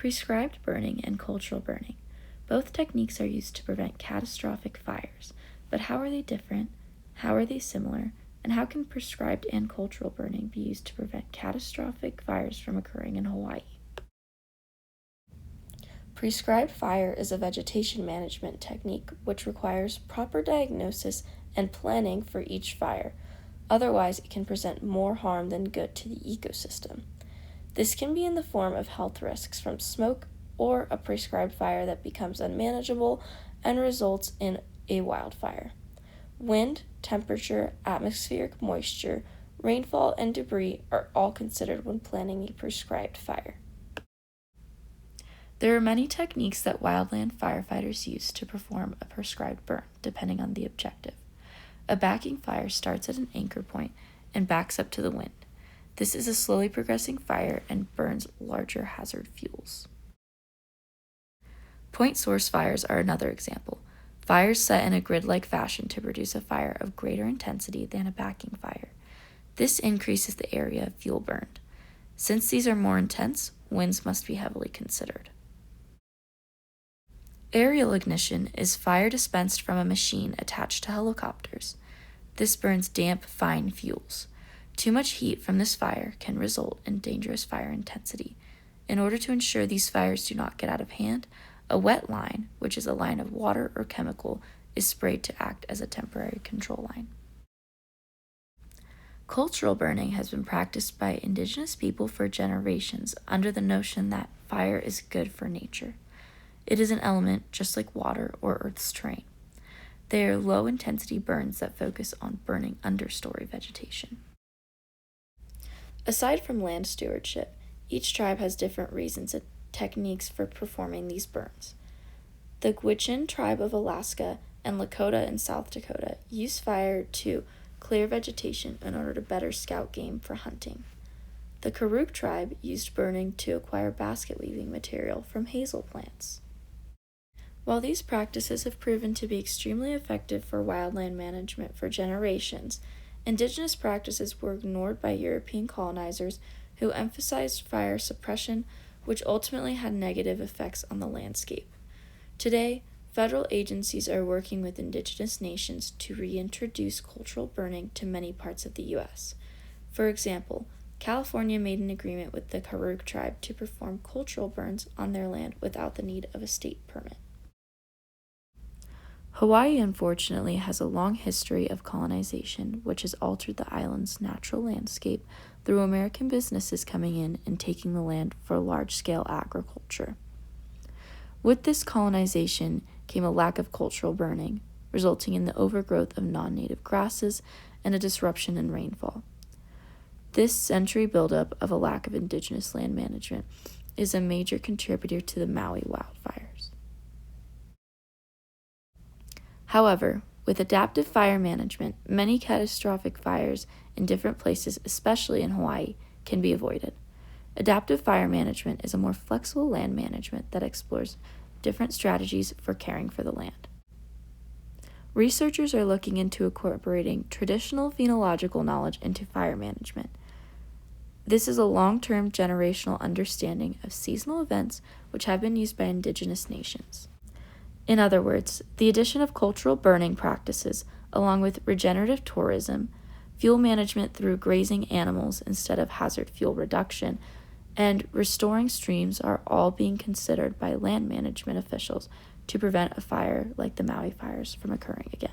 Prescribed burning and cultural burning. Both techniques are used to prevent catastrophic fires, but how are they different? How are they similar? And how can prescribed and cultural burning be used to prevent catastrophic fires from occurring in Hawaii? Prescribed fire is a vegetation management technique which requires proper diagnosis and planning for each fire. Otherwise, it can present more harm than good to the ecosystem. This can be in the form of health risks from smoke or a prescribed fire that becomes unmanageable and results in a wildfire. Wind, temperature, atmospheric moisture, rainfall, and debris are all considered when planning a prescribed fire. There are many techniques that wildland firefighters use to perform a prescribed burn, depending on the objective. A backing fire starts at an anchor point and backs up to the wind. This is a slowly progressing fire and burns larger hazard fuels. Point source fires are another example. Fires set in a grid-like fashion to produce a fire of greater intensity than a backing fire. This increases the area of fuel burned. Since these are more intense, winds must be heavily considered. Aerial ignition is fire dispensed from a machine attached to helicopters. This burns damp, fine fuels. Too much heat from this fire can result in dangerous fire intensity. In order to ensure these fires do not get out of hand, a wet line, which is a line of water or chemical, is sprayed to act as a temporary control line. Cultural burning has been practiced by indigenous people for generations under the notion that fire is good for nature. It is an element just like water or Earth's terrain. They are low-intensity burns that focus on burning understory vegetation. Aside from land stewardship, each tribe has different reasons and techniques for performing these burns. The Gwich'in tribe of Alaska and Lakota in South Dakota use fire to clear vegetation in order to better scout game for hunting. The Karuk tribe used burning to acquire basket weaving material from hazel plants. While these practices have proven to be extremely effective for wildland management for generations, indigenous practices were ignored by European colonizers who emphasized fire suppression, which ultimately had negative effects on the landscape. Today, federal agencies are working with indigenous nations to reintroduce cultural burning to many parts of the U.S. For example, California made an agreement with the Karuk tribe to perform cultural burns on their land without the need of a state permit. Hawaii, unfortunately, has a long history of colonization, which has altered the island's natural landscape through American businesses coming in and taking the land for large-scale agriculture. With this colonization came a lack of cultural burning, resulting in the overgrowth of non-native grasses and a disruption in rainfall. This century buildup of a lack of indigenous land management is a major contributor to the Maui wildfires. However, with adaptive fire management, many catastrophic fires in different places, especially in Hawaii, can be avoided. Adaptive fire management is a more flexible land management that explores different strategies for caring for the land. Researchers are looking into incorporating traditional phenological knowledge into fire management. This is a long-term generational understanding of seasonal events which have been used by indigenous nations. In other words, the addition of cultural burning practices, along with regenerative tourism, fuel management through grazing animals instead of hazard fuel reduction, and restoring streams are all being considered by land management officials to prevent a fire like the Maui fires from occurring again.